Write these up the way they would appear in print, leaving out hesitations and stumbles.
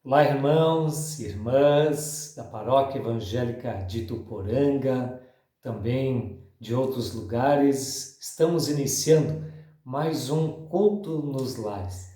Olá, irmãos e irmãs da Paróquia Evangélica de Ituporanga, também de outros lugares. Estamos iniciando mais um culto nos lares.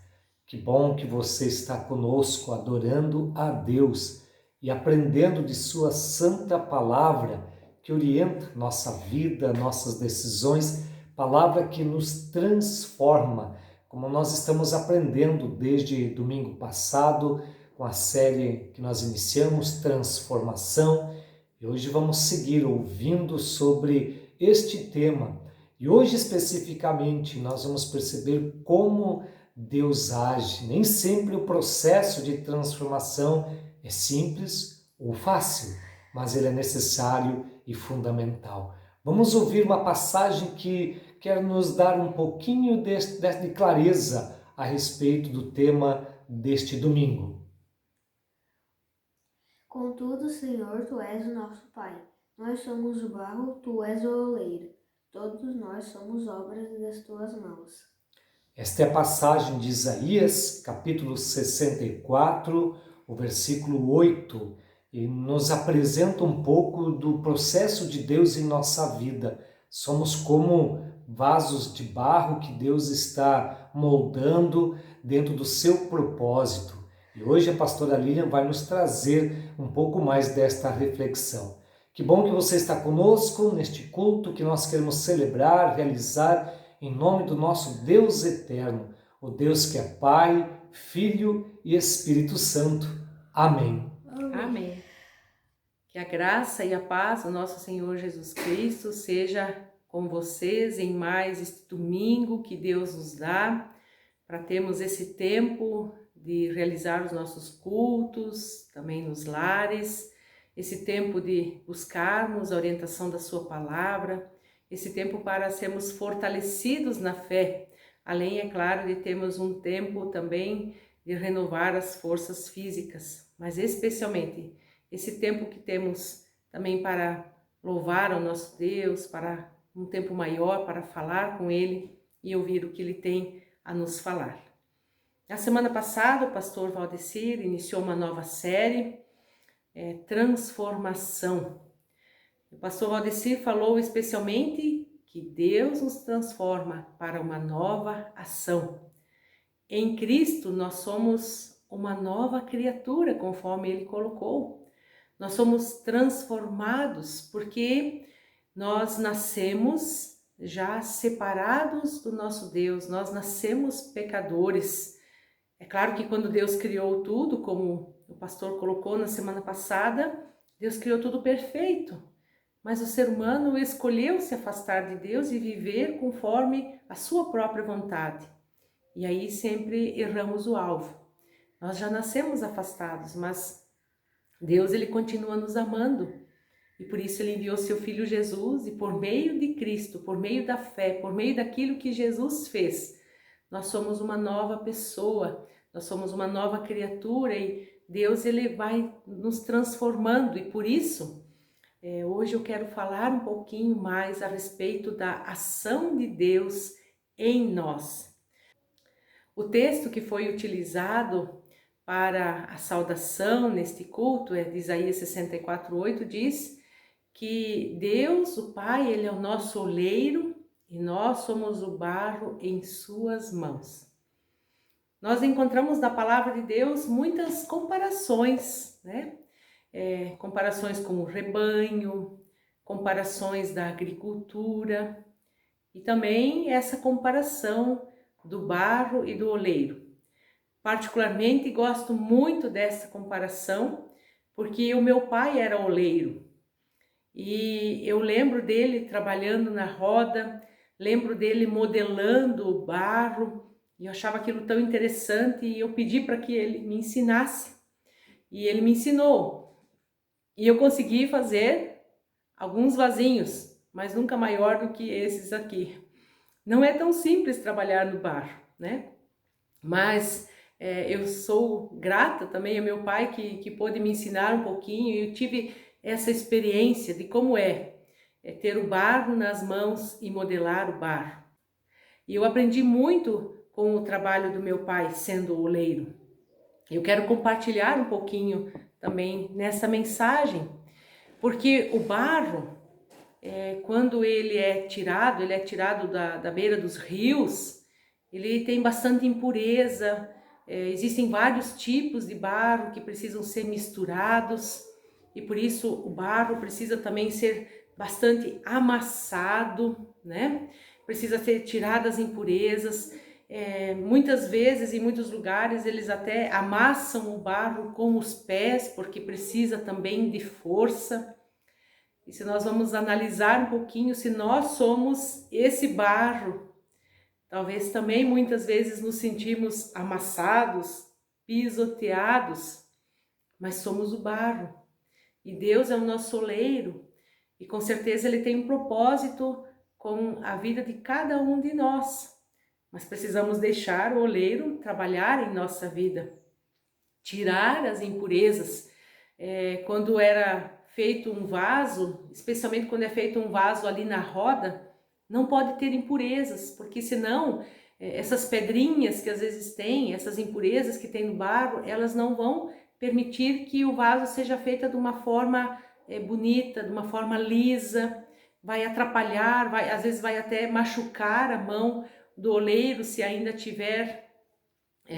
Que bom que você está conosco, adorando a Deus e aprendendo de sua santa palavra que orienta nossa vida, nossas decisões, palavra que nos transforma, como nós estamos aprendendo desde domingo passado, com a série que nós iniciamos, Transformação, e hoje vamos seguir ouvindo sobre este tema. E hoje especificamente nós vamos perceber como Deus age. Nem sempre o processo de transformação é simples ou fácil, mas ele é necessário e fundamental. Vamos ouvir uma passagem que quer nos dar um pouquinho de clareza a respeito do tema deste domingo. Contudo, Senhor, Tu és o nosso Pai. Nós somos o barro, Tu és o oleiro. Todos nós somos obras das Tuas mãos. Esta é a passagem de Isaías, capítulo 64, o versículo 8, e nos apresenta um pouco do processo de Deus em nossa vida. Somos como vasos de barro que Deus está moldando dentro do seu propósito. E hoje a pastora Lilian vai nos trazer um pouco mais desta reflexão. Que bom que você está conosco neste culto que nós queremos celebrar, realizar em nome do nosso Deus eterno, o Deus que é Pai, Filho e Espírito Santo. Amém. Amém. Que a graça e a paz do nosso Senhor Jesus Cristo seja com vocês em mais este domingo que Deus nos dá para termos esse tempo de realizar os nossos cultos, também nos lares, esse tempo de buscarmos a orientação da Sua palavra, esse tempo para sermos fortalecidos na fé, além, é claro, de termos um tempo também de renovar as forças físicas, mas especialmente esse tempo que temos também para louvar ao nosso Deus, para um tempo maior, para falar com Ele e ouvir o que Ele tem a nos falar. Na semana passada, o pastor Valdecir iniciou uma nova série, Transformação. O pastor Valdecir falou especialmente que Deus nos transforma para uma nova ação. Em Cristo, nós somos uma nova criatura, conforme Ele colocou. Nós somos transformados porque nós nascemos já separados do nosso Deus, nós nascemos pecadores. É claro que quando Deus criou tudo, como o pastor colocou na semana passada, Deus criou tudo perfeito, mas o ser humano escolheu se afastar de Deus e viver conforme a sua própria vontade. E aí sempre erramos o alvo. Nós já nascemos afastados, mas Deus ele continua nos amando. E por isso ele enviou seu Filho Jesus, e por meio de Cristo, por meio da fé, por meio daquilo que Jesus fez, nós somos uma nova pessoa, nós somos uma nova criatura, e Deus ele vai nos transformando. E por isso, hoje eu quero falar um pouquinho mais a respeito da ação de Deus em nós. O texto que foi utilizado para a saudação neste culto é de Isaías 64:8, diz que Deus, o Pai, Ele é o nosso oleiro e nós somos o barro em suas mãos. Nós encontramos na palavra de Deus muitas comparações, né? Comparações com o rebanho, comparações da agricultura e também essa comparação do barro e do oleiro. Particularmente gosto muito dessa comparação porque o meu pai era oleiro e eu lembro dele trabalhando na roda, lembro dele modelando o barro e eu achava aquilo tão interessante e eu pedi para que ele me ensinasse e ele me ensinou e eu consegui fazer alguns vasinhos, mas nunca maior do que esses aqui. Não é tão simples trabalhar no barro, né? Mas eu sou grata também ao meu pai que pôde me ensinar um pouquinho, e eu tive essa experiência de como é ter o barro nas mãos e modelar o barro. E eu aprendi muito com o trabalho do meu pai sendo oleiro. Eu quero compartilhar um pouquinho também nessa mensagem, porque o barro, quando ele é tirado da beira dos rios, ele tem bastante impureza, existem vários tipos de barro que precisam ser misturados, e por isso o barro precisa também ser bastante amassado, né? Precisa ser tiradas as impurezas. Muitas vezes, em muitos lugares, eles até amassam o barro com os pés, porque precisa também de força. E se nós vamos analisar um pouquinho, se nós somos esse barro, talvez também muitas vezes nos sentimos amassados, pisoteados, mas somos o barro. E Deus é o nosso oleiro, e com certeza Ele tem um propósito com a vida de cada um de nós. Mas precisamos deixar o oleiro trabalhar em nossa vida, tirar as impurezas. Quando era feito um vaso, especialmente quando é feito um vaso ali na roda, não pode ter impurezas, porque senão essas pedrinhas que às vezes tem, essas impurezas que tem no barro, elas não vão permitir que o vaso seja feito de uma forma bonita, de uma forma lisa, vai atrapalhar, às vezes vai até machucar a mão do oleiro se ainda tiver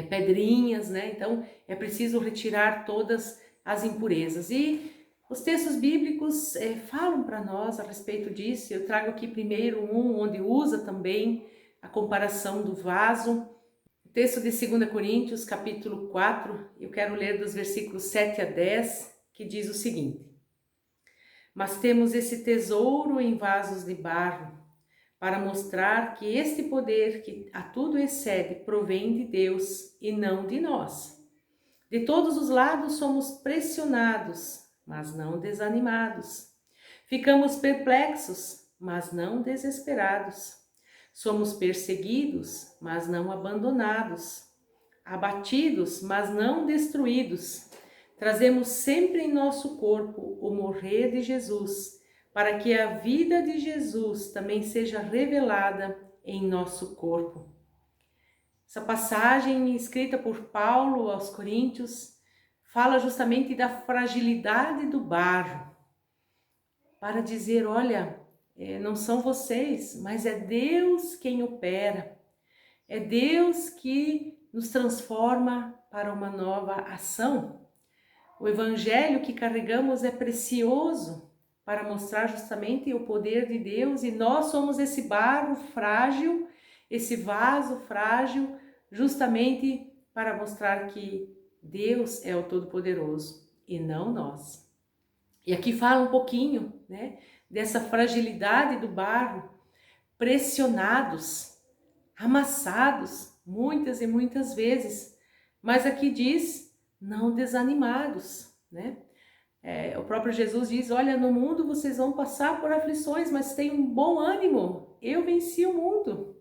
pedrinhas, né? Então é preciso retirar todas as impurezas. E os textos bíblicos falam para nós a respeito disso. Eu trago aqui primeiro onde usa também a comparação do vaso. O texto de 2 Coríntios, capítulo 4, eu quero ler dos versículos 7 a 10, que diz o seguinte: Mas temos esse tesouro em vasos de barro, para mostrar que este poder que a tudo excede provém de Deus e não de nós. De todos os lados somos pressionados, mas não desanimados. Ficamos perplexos, mas não desesperados. Somos perseguidos, mas não abandonados. Abatidos, mas não destruídos. Trazemos sempre em nosso corpo o morrer de Jesus, para que a vida de Jesus também seja revelada em nosso corpo. Essa passagem escrita por Paulo aos Coríntios fala justamente da fragilidade do barro, para dizer, olha, não são vocês, mas é Deus quem opera, é Deus que nos transforma para uma nova ação. O evangelho que carregamos é precioso para mostrar justamente o poder de Deus, e nós somos esse barro frágil, esse vaso frágil, justamente para mostrar que Deus é o Todo-Poderoso e não nós. E aqui fala um pouquinho, né, dessa fragilidade do barro, pressionados, amassados muitas e muitas vezes, mas aqui diz não desanimados, né? O próprio Jesus diz, olha, no mundo vocês vão passar por aflições, mas tenham um bom ânimo, eu venci o mundo.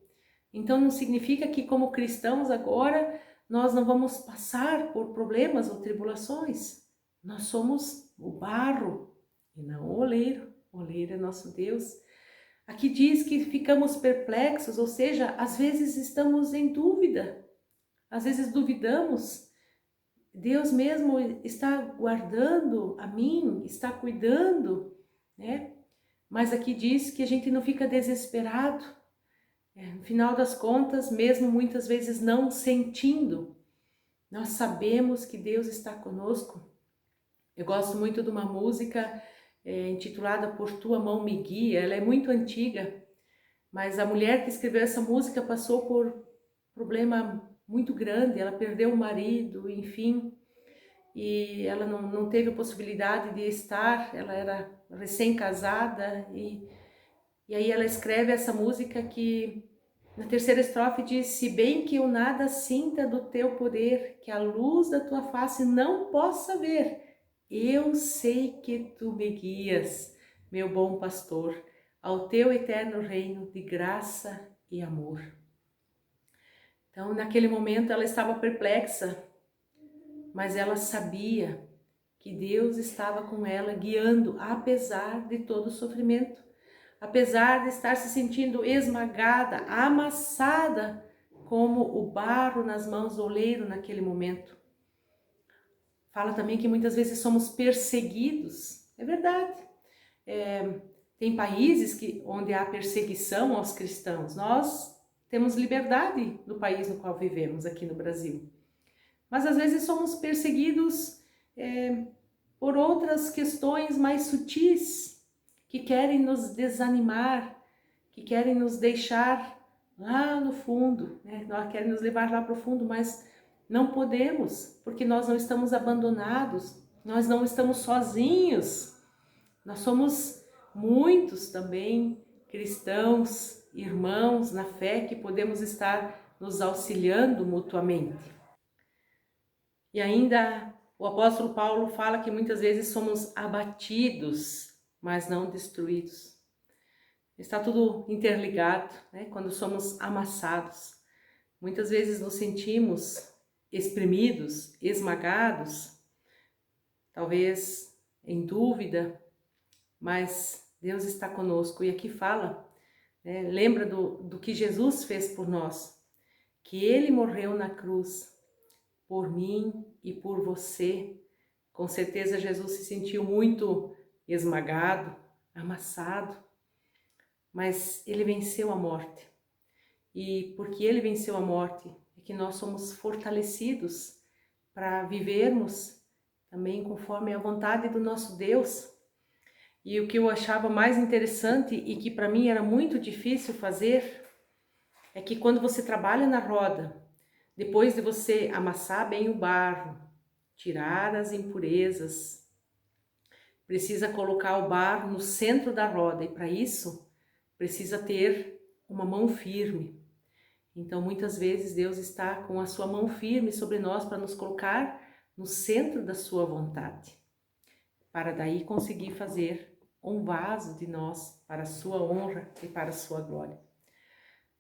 Então não significa que como cristãos agora nós não vamos passar por problemas ou tribulações. Nós somos o barro e não o oleiro. O oleiro é nosso Deus. Aqui diz que ficamos perplexos, ou seja, às vezes estamos em dúvida, às vezes duvidamos. Deus mesmo está guardando a mim, está cuidando, né? Mas aqui diz que a gente não fica desesperado. No final das contas, mesmo muitas vezes não sentindo, nós sabemos que Deus está conosco. Eu gosto muito de uma música intitulada Por Tua Mão Me Guia. Ela é muito antiga, mas a mulher que escreveu essa música passou por um problema muito grande. Ela perdeu o marido, enfim, e ela não teve a possibilidade de estar, ela era recém-casada, e aí ela escreve essa música que na terceira estrofe diz: se bem que eu nada sinta do teu poder, que a luz da tua face não possa ver, eu sei que tu me guias, meu bom pastor, ao teu eterno reino de graça e amor. Então, naquele momento ela estava perplexa, mas ela sabia que Deus estava com ela, guiando, apesar de todo o sofrimento, apesar de estar se sentindo esmagada, amassada, como o barro nas mãos do oleiro naquele momento. fala também que muitas vezes somos perseguidos. É verdade. Tem países onde há perseguição aos cristãos. Nós temos liberdade no país no qual vivemos, aqui no Brasil. Mas às vezes somos perseguidos por outras questões mais sutis, que querem nos desanimar, que querem nos deixar lá no fundo, né? Querem nos levar lá para o fundo, mas não podemos, porque nós não estamos abandonados, nós não estamos sozinhos. Nós somos muitos também cristãos, irmãos na fé, que podemos estar nos auxiliando mutuamente. E ainda o apóstolo Paulo fala que muitas vezes somos abatidos, mas não destruídos. Está tudo interligado, né? Quando somos amassados. Muitas vezes nos sentimos exprimidos, esmagados, talvez em dúvida, mas Deus está conosco. E aqui fala, né? Lembra do que Jesus fez por nós, que Ele morreu na cruz por mim e por você. Com certeza Jesus se sentiu muito esmagado, amassado, mas Ele venceu a morte. E porque Ele venceu a morte, é que nós somos fortalecidos para vivermos também conforme a vontade do nosso Deus. E o que eu achava mais interessante e que para mim era muito difícil fazer, é que quando você trabalha na roda, depois de você amassar bem o barro, tirar as impurezas, precisa colocar o barro no centro da roda, e para isso precisa ter uma mão firme. Então muitas vezes Deus está com a sua mão firme sobre nós para nos colocar no centro da sua vontade, para daí conseguir fazer um vaso de nós para a sua honra e para a sua glória.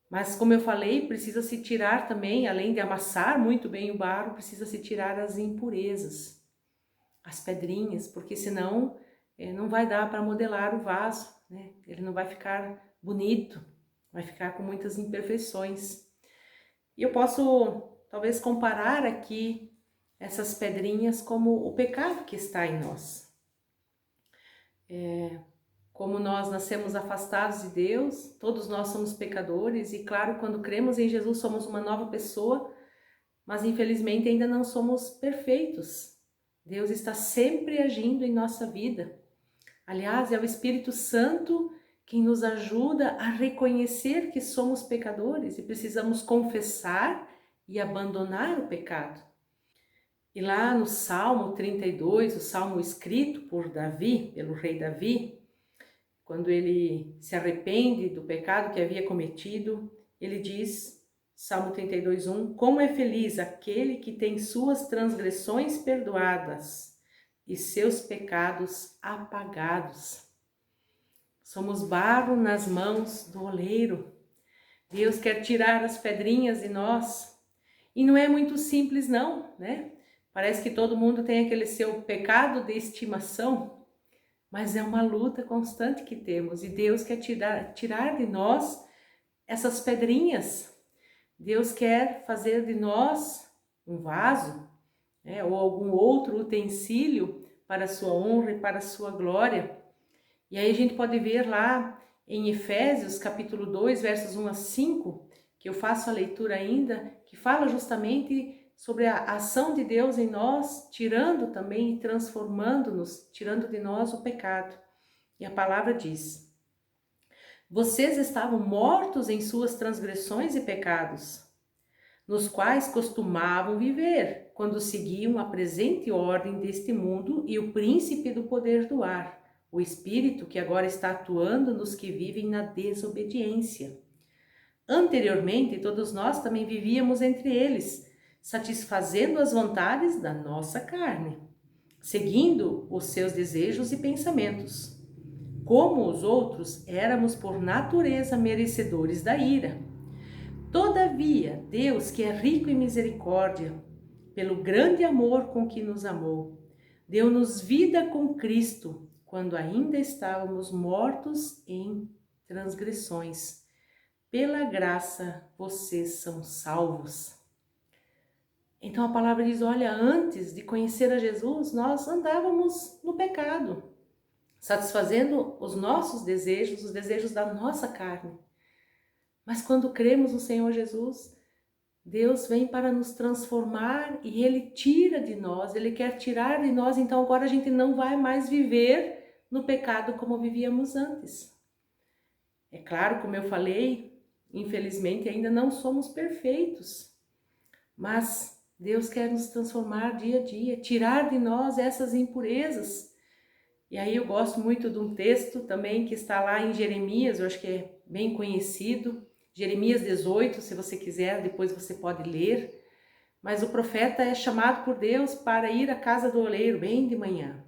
Mas como eu falei, precisa se tirar também, além de amassar muito bem o barro, precisa se tirar as impurezas, as pedrinhas, porque senão não vai dar para modelar o vaso, né? Ele não vai ficar bonito, vai ficar com muitas imperfeições. E eu posso talvez comparar aqui essas pedrinhas como o pecado que está em nós. Como nós nascemos afastados de Deus, todos nós somos pecadores e claro, quando cremos em Jesus somos uma nova pessoa, mas infelizmente ainda não somos perfeitos. Deus está sempre agindo em nossa vida. Aliás, é o Espírito Santo quem nos ajuda a reconhecer que somos pecadores e precisamos confessar e abandonar o pecado. E lá no Salmo 32, o salmo escrito por Davi, pelo rei Davi, quando ele se arrepende do pecado que havia cometido, ele diz, Salmo 32:1, como é feliz aquele que tem suas transgressões perdoadas e seus pecados apagados. Somos barro nas mãos do oleiro. Deus quer tirar as pedrinhas de nós. E não é muito simples não, né? Parece que todo mundo tem aquele seu pecado de estimação, mas é uma luta constante que temos. E Deus quer tirar de nós essas pedrinhas. Deus quer fazer de nós um vaso, né? Ou algum outro utensílio para a sua honra e para a sua glória. E aí a gente pode ver lá em Efésios capítulo 2, versos 1 a 5, que eu faço a leitura ainda, que fala justamente sobre a ação de Deus em nós, tirando também e transformando-nos, tirando de nós o pecado. E a palavra diz, vocês estavam mortos em suas transgressões e pecados, nos quais costumavam viver, quando seguiam a presente ordem deste mundo e o príncipe do poder do ar, o espírito que agora está atuando nos que vivem na desobediência. Anteriormente, todos nós também vivíamos entre eles, satisfazendo as vontades da nossa carne, seguindo os seus desejos e pensamentos. Como os outros, éramos por natureza merecedores da ira. Todavia, Deus, que é rico em misericórdia, pelo grande amor com que nos amou, deu-nos vida com Cristo, quando ainda estávamos mortos em transgressões. Pela graça, vocês são salvos. Então a palavra diz, olha, antes de conhecer a Jesus, nós andávamos no pecado, satisfazendo os nossos desejos, os desejos da nossa carne. Mas quando cremos no Senhor Jesus, Deus vem para nos transformar e Ele tira de nós, Ele quer tirar de nós, então agora a gente não vai mais viver no pecado como vivíamos antes. É claro, como eu falei, infelizmente ainda não somos perfeitos, mas Deus quer nos transformar dia a dia, tirar de nós essas impurezas. E aí eu gosto muito de um texto também que está lá em Jeremias, eu acho que é bem conhecido, Jeremias 18, se você quiser, depois você pode ler. Mas o profeta é chamado por Deus para ir à casa do oleiro bem de manhã.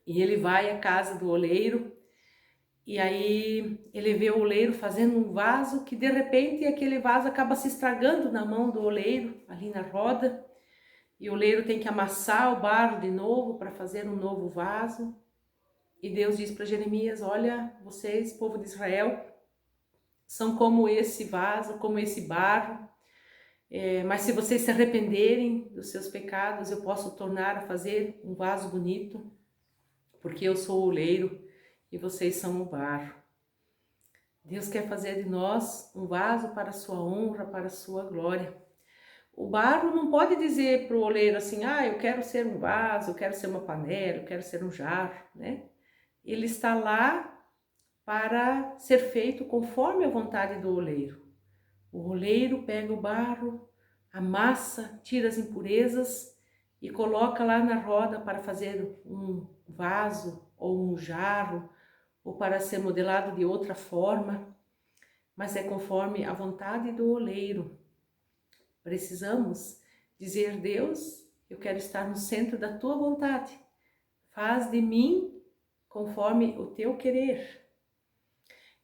E ele vai à casa do oleiro, e aí ele vê o oleiro fazendo um vaso que de repente aquele vaso acaba se estragando na mão do oleiro, ali na roda. E o oleiro tem que amassar o barro de novo para fazer um novo vaso. E Deus diz para Jeremias, olha, vocês, povo de Israel, são como esse vaso, como esse barro. Mas se vocês se arrependerem dos seus pecados, eu posso tornar a fazer um vaso bonito, porque eu sou o oleiro e vocês são o barro. Deus quer fazer de nós um vaso para a sua honra, para a sua glória. O barro não pode dizer para o oleiro assim, eu quero ser um vaso, eu quero ser uma panela, eu quero ser um jarro, né? Ele está lá para ser feito conforme a vontade do oleiro. O oleiro pega o barro, amassa, tira as impurezas e coloca lá na roda para fazer um vaso ou um jarro, ou para ser modelado de outra forma, mas é conforme a vontade do oleiro. Precisamos dizer, Deus, eu quero estar no centro da tua vontade, faz de mim conforme o teu querer.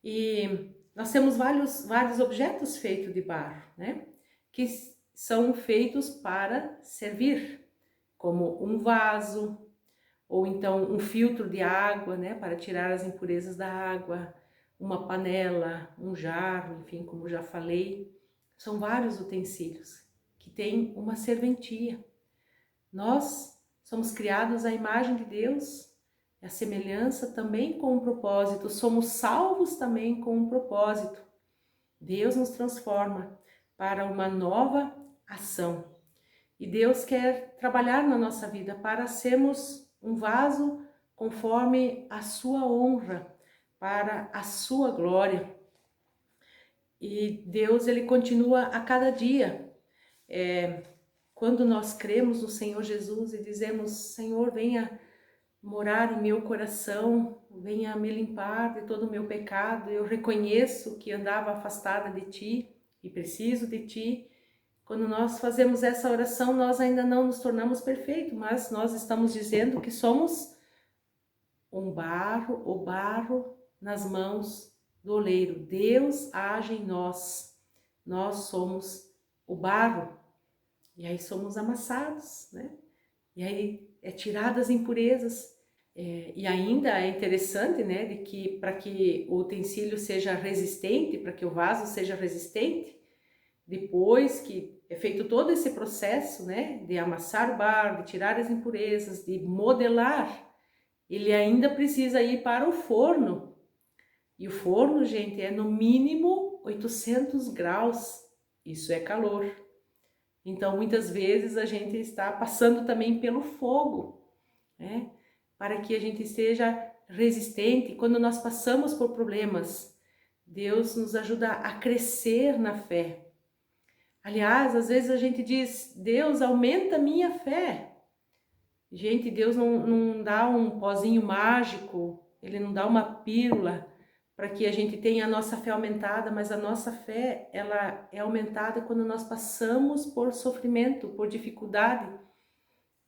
E nós temos vários objetos feitos de barro, né? Que são feitos para servir, como um vaso, ou então um filtro de água, né? Para tirar as impurezas da água, uma panela, um jarro, enfim, como já falei. São vários utensílios que têm uma serventia. Nós somos criados à imagem de Deus, a semelhança também com um propósito, somos salvos também com um propósito. Deus nos transforma para uma nova ação. E Deus quer trabalhar na nossa vida para sermos um vaso conforme a sua honra, para a sua glória. E Deus, ele continua a cada dia. Quando nós cremos no Senhor Jesus e dizemos, Senhor, venha morar em meu coração, venha me limpar de todo o meu pecado, eu reconheço que andava afastada de Ti e preciso de Ti. Quando nós fazemos essa oração, nós ainda não nos tornamos perfeitos, mas nós estamos dizendo que somos o barro nas mãos do oleiro. Deus age em nós, nós somos o barro, e aí somos amassados, né? E aí é tiradas as impurezas. E ainda é interessante, né, de que para que o utensílio seja resistente, para que o vaso seja resistente, depois que é feito todo esse processo, né, de amassar o barro, de tirar as impurezas, de modelar, ele ainda precisa ir para o forno. E o forno, gente, é no mínimo 800 graus, isso é calor. Então, muitas vezes a gente está passando também pelo fogo, né? Para que a gente seja resistente. Quando nós passamos por problemas, Deus nos ajuda a crescer na fé. Aliás, às vezes a gente diz, Deus, aumenta a minha fé. Gente, Deus não dá um pozinho mágico, Ele não dá uma pílula para que a gente tenha a nossa fé aumentada, mas a nossa fé, ela é aumentada quando nós passamos por sofrimento, por dificuldade.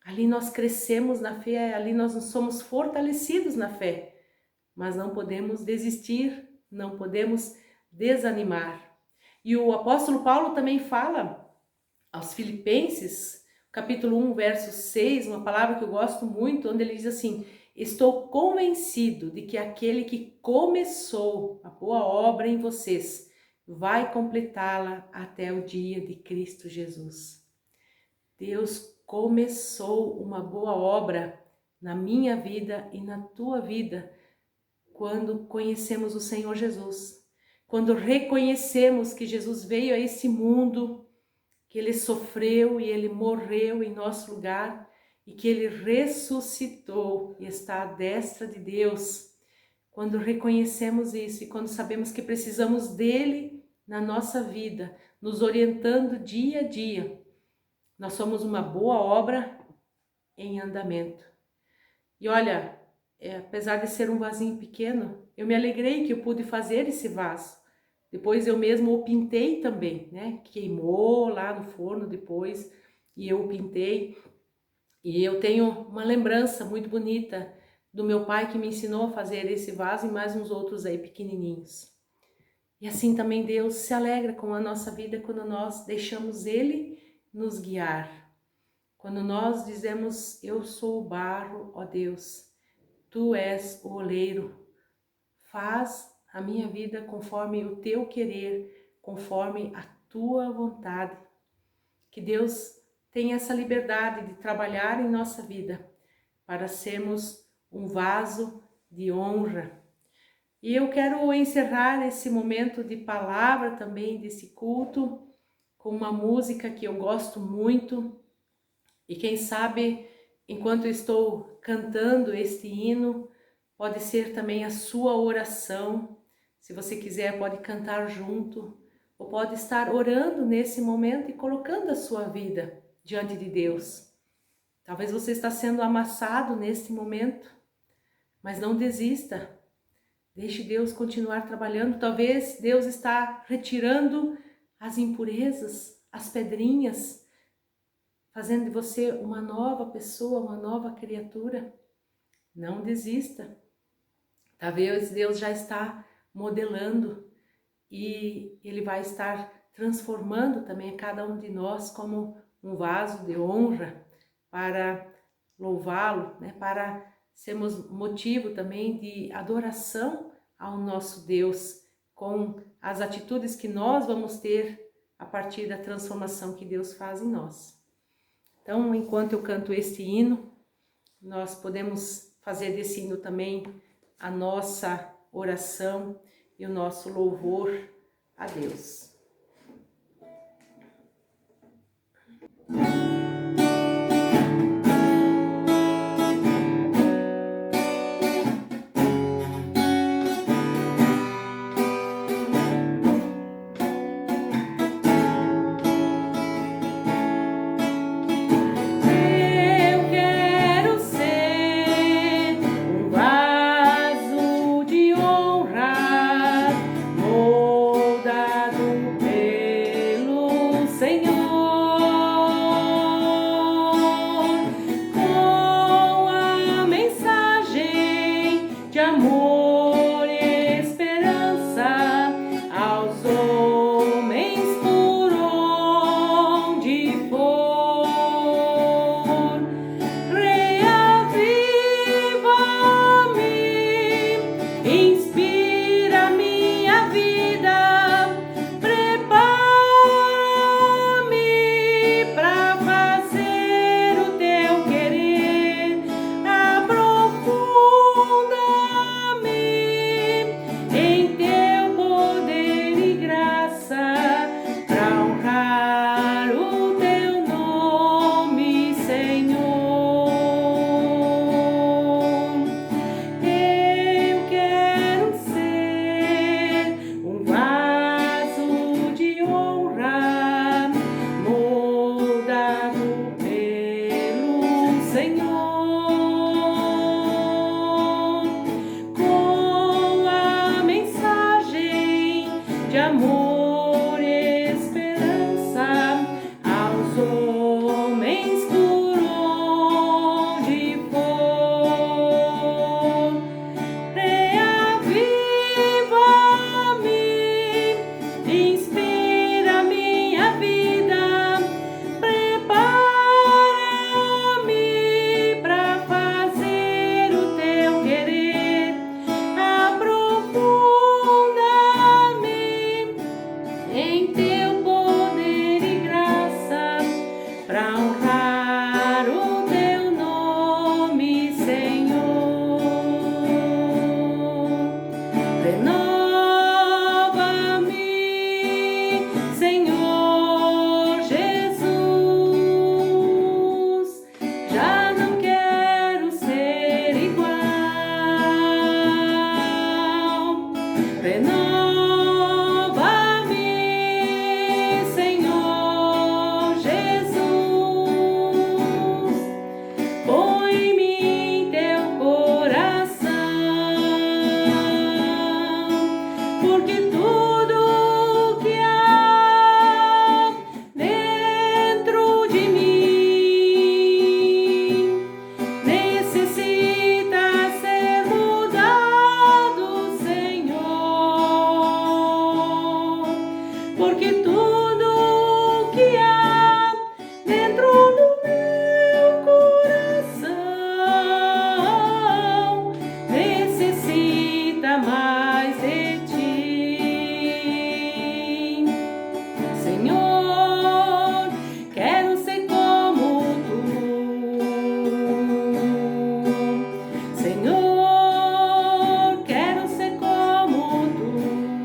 Ali nós crescemos na fé, ali nós somos fortalecidos na fé, mas não podemos desistir, não podemos desanimar. E o apóstolo Paulo também fala aos Filipenses, capítulo 1, verso 6, uma palavra que eu gosto muito, onde ele diz assim, estou convencido de que aquele que começou a boa obra em vocês vai completá-la até o dia de Cristo Jesus. Deus começou uma boa obra na minha vida e na tua vida quando conhecemos o Senhor Jesus. Quando reconhecemos que Jesus veio a esse mundo, que Ele sofreu e Ele morreu em nosso lugar e que Ele ressuscitou e está à destra de Deus. Quando reconhecemos isso e quando sabemos que precisamos dEle na nossa vida, nos orientando dia a dia, nós somos uma boa obra em andamento. E olha, apesar de ser um vasinho pequeno, eu me alegrei que eu pude fazer esse vaso. Depois eu mesmo o pintei também, né? Queimou lá no forno depois e eu o pintei. E eu tenho uma lembrança muito bonita do meu pai que me ensinou a fazer esse vaso e mais uns outros aí pequenininhos. E assim também Deus se alegra com a nossa vida quando nós deixamos Ele nos guiar. Quando nós dizemos, eu sou o barro, ó Deus, Tu és o oleiro, faz a minha vida conforme o Teu querer, conforme a Tua vontade. Que Deus tenha essa liberdade de trabalhar em nossa vida para sermos um vaso de honra. E eu quero encerrar esse momento de palavra também, desse culto, com uma música que eu gosto muito. E quem sabe, enquanto eu estou cantando este hino, pode ser também a sua oração. Se você quiser, pode cantar junto, ou pode estar orando nesse momento e colocando a sua vida diante de Deus. Talvez você está sendo amassado nesse momento, mas não desista. Deixe Deus continuar trabalhando. Talvez Deus está retirando as impurezas, as pedrinhas, fazendo de você uma nova pessoa, uma nova criatura. Não desista. Talvez Deus já está modelando e Ele vai estar transformando também cada um de nós como um vaso de honra para louvá-lo, né? Para sermos motivo também de adoração ao nosso Deus, com as atitudes que nós vamos ter a partir da transformação que Deus faz em nós. Então, enquanto eu canto este hino, nós podemos fazer desse hino também a nossa oração e o nosso louvor a Deus. Renova-me, Senhor Jesus, põe em mim teu coração, porque tudo que há dentro de mim necessita ser mudado, Senhor, porque tudo que há dentro do meu coração necessita mais de ti, Senhor. Quero ser como tu, Senhor. Quero ser como tu.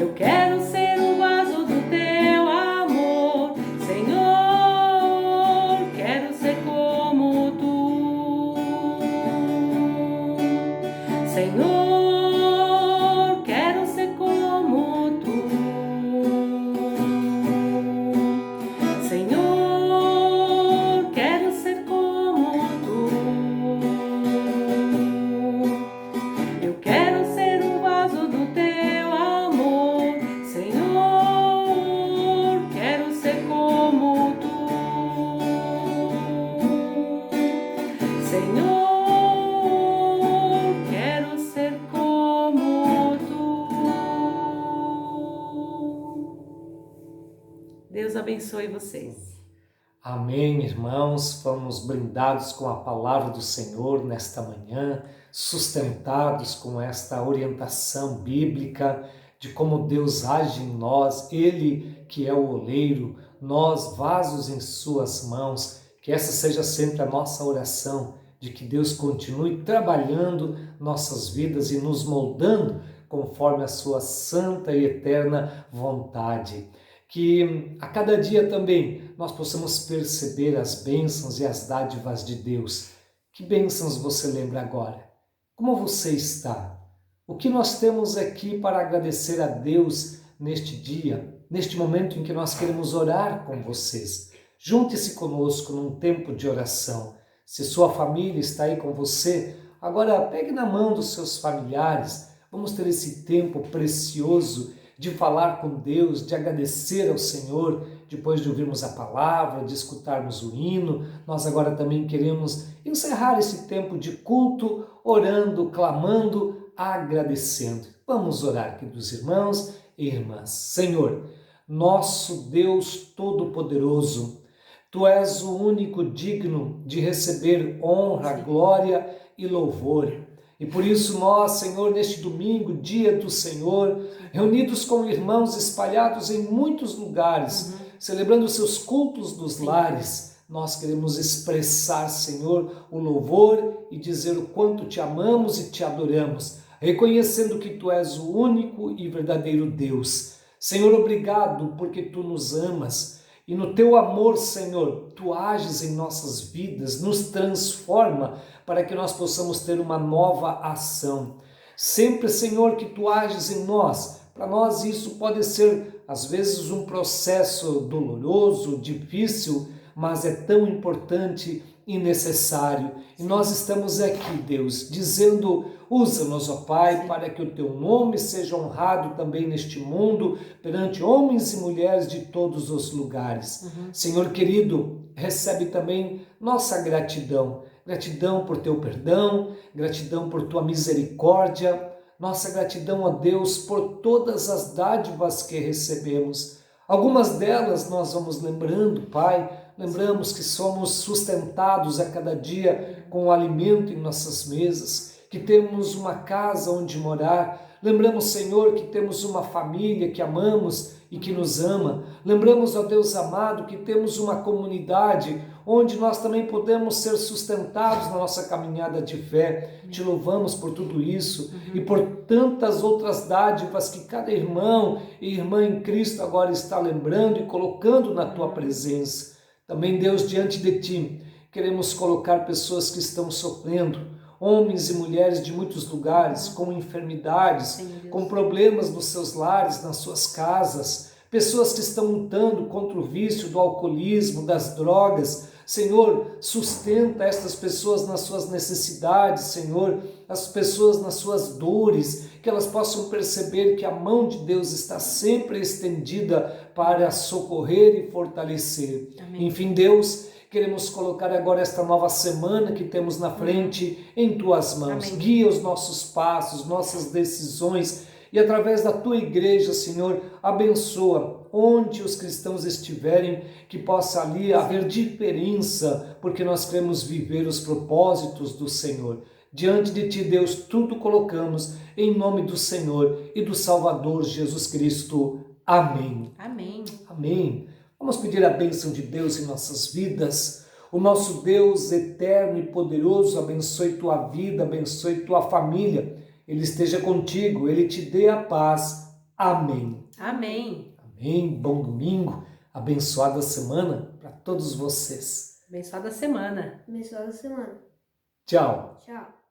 Eu quero ser um vaso do teu amor, Senhor. Quero ser como tu, Senhor. Quero ser como tu, Senhor. Quero ser como tu. Eu quero ser um vaso do teu amor, Senhor. Quero ser como tu, Senhor. Quero ser como tu. Deus abençoe vocês. Amém, irmãos. Fomos brindados com a palavra do Senhor nesta manhã, sustentados com esta orientação bíblica de como Deus age em nós, Ele que é o oleiro, nós vasos em suas mãos. Que essa seja sempre a nossa oração, de que Deus continue trabalhando nossas vidas e nos moldando conforme a sua santa e eterna vontade. Que a cada dia também nós possamos perceber as bênçãos e as dádivas de Deus. Que bênçãos você lembra agora? Como você está? O que nós temos aqui para agradecer a Deus neste dia, neste momento em que nós queremos orar com vocês? Junte-se conosco num tempo de oração. Se sua família está aí com você, agora pegue na mão dos seus familiares. Vamos ter esse tempo precioso de falar com Deus, de agradecer ao Senhor, depois de ouvirmos a palavra, de escutarmos o hino. Nós agora também queremos encerrar esse tempo de culto, orando, clamando, agradecendo. Vamos orar, queridos irmãos e irmãs. Senhor, nosso Deus Todo-Poderoso, Tu és o único digno de receber honra, glória e louvor. E por isso nós, Senhor, neste domingo, dia do Senhor, reunidos com irmãos espalhados em muitos lugares, celebrando seus cultos dos lares, nós queremos expressar, Senhor, o louvor e dizer o quanto te amamos e te adoramos, reconhecendo que Tu és o único e verdadeiro Deus. Senhor, obrigado porque Tu nos amas. E no Teu amor, Senhor, Tu ages em nossas vidas, nos transforma para que nós possamos ter uma nova ação. Sempre, Senhor, que Tu ages em nós, para nós isso pode ser, às vezes, um processo doloroso, difícil, mas é tão importante e necessário. E nós estamos aqui, Deus, dizendo: usa-nos, ó Pai, para que o Teu nome seja honrado também neste mundo, perante homens e mulheres de todos os lugares. Senhor querido, recebe também nossa gratidão. Gratidão por Teu perdão, gratidão por Tua misericórdia, nossa gratidão, ó Deus, por todas as dádivas que recebemos. Algumas delas nós vamos lembrando, Pai, lembramos que somos sustentados a cada dia com o alimento em nossas mesas, que temos uma casa onde morar. Lembramos, Senhor, que temos uma família que amamos e que nos ama. Lembramos, ó Deus amado, que temos uma comunidade onde nós também podemos ser sustentados na nossa caminhada de fé. Te louvamos por tudo isso e por tantas outras dádivas que cada irmão e irmã em Cristo agora está lembrando e colocando na Tua presença. Também, Deus, diante de Ti, queremos colocar pessoas que estão sofrendo, homens e mulheres de muitos lugares com enfermidades, Senhor Deus. com problemas nos seus lares, nas suas casas, pessoas que estão lutando contra o vício do alcoolismo, das drogas. Senhor, sustenta estas pessoas nas suas necessidades, Senhor, as pessoas nas suas dores, que elas possam perceber que a mão de Deus está sempre estendida para socorrer e fortalecer. Amém. Enfim, Deus, queremos colocar agora esta nova semana que temos na frente em Tuas mãos. Amém. Guia os nossos passos, nossas decisões e através da Tua igreja, Senhor, abençoa onde os cristãos estiverem, que possa ali haver diferença, porque nós queremos viver os propósitos do Senhor. Diante de Ti, Deus, tudo colocamos em nome do Senhor e do Salvador Jesus Cristo. Amém. Amém. Amém. Vamos pedir a bênção de Deus em nossas vidas. O nosso Deus eterno e poderoso abençoe tua vida, abençoe tua família. Ele esteja contigo, Ele te dê a paz. Amém. Amém. Amém. Bom domingo, abençoada semana para todos vocês. Abençoada semana. Abençoada semana. Tchau. Tchau.